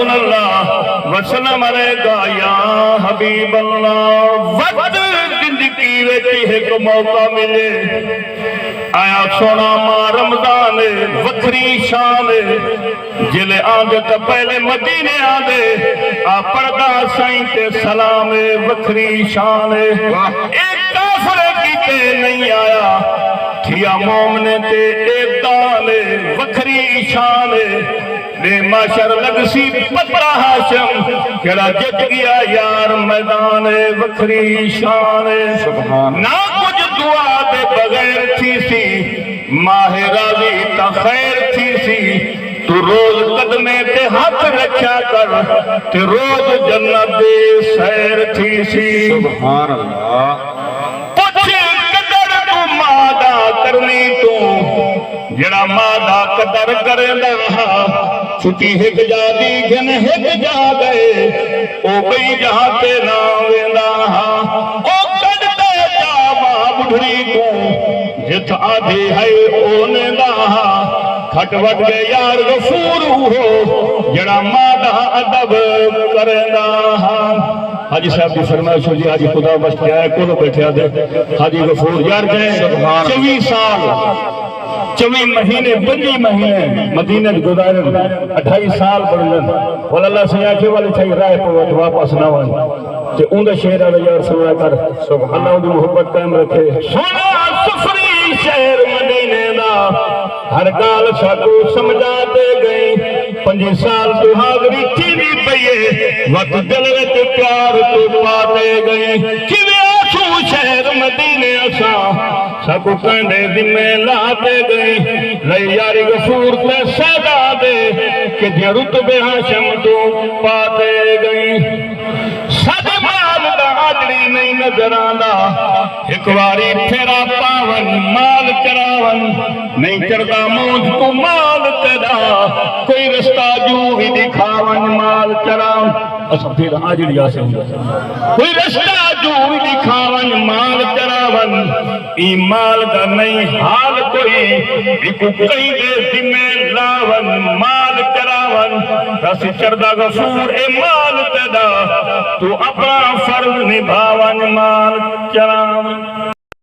अल्लाह वसलम अलैका या हबीब अल्लाह। वक्त जिंदगी विच एक मौका मिले आया सोना मां रमजान वखरी शान जिले आंदे तो पहले मदीने आंदे आ पर्दा साईं ते सलाम वखरी शान। एक काफर कीते नहीं आया थिया मोमने ते एक दान वखरी शान। माशर लगसी पत्रा हाशम केड़ा जित गया यार मैदान वखरी शान। ना कुछ दुआ दे बगैर थी सी माहे राजी ता खैर थी सी। तू रोज कदमे ते हाथ रखा कर ते रोज जन्नत दे सैर थी सी। सुभान अल्लाह। पुछ कदर तू मादा करनी तू जड़ा मादा कदर करेंदा छुट्टी हिक जा दी घन हिक जा गए ओ कई जहां ते ना वेंदा ओ कदते जा मां बुढ़ड़ी को जिथ आधी है ओ नेंदा खट वट गए यार गफूर हो जड़ा मादा अदब करेंदा। हाजी साहब की फरमाइश हो जी हाजी खुदा बस क्या है कोलो बैठे आदे हाजी गफूर यार गए 24 साल 24 महीने 25 महीने मदीने गुजारे 28 साल बढ़लन बोल अल्लाह से आके वाले चाहिए राह पे वापस ना वन ते उंदे शेर आवे यार सुना कर सुभान अल्लाह दी मोहब्बत कायम रखे। सोना सफरी शहर मदीने दा हर गाल साडू समझा दे गई 5 साल सुहागरी थी पईए वक्त दिल विच प्यार तू पाते गई किवे आसू शहर मदीने असा सब कहने दिमे लाते गई लई यारी गफूर ते सदा दे कि जे रुतबे हाशम तू पाते गई। सद माल दा आजड़ी नहीं नजर आंदा एक बारी फेरा पावन माल चरावन नहीं चढ़दा मौज तू माल तेरा कोई रास्ता जू भी दिखावन माल चरावन अस फिर आजड़ी आसे कोई रास्ता जू भी दिखावन माल चरावन ई माल दा नहीं हाल कोई इको कई दे जिम्मे लावन माल चरावन रस चढ़दा गफूर ए माल तेरा तू अपना फर्ज निभावन माल चरावन।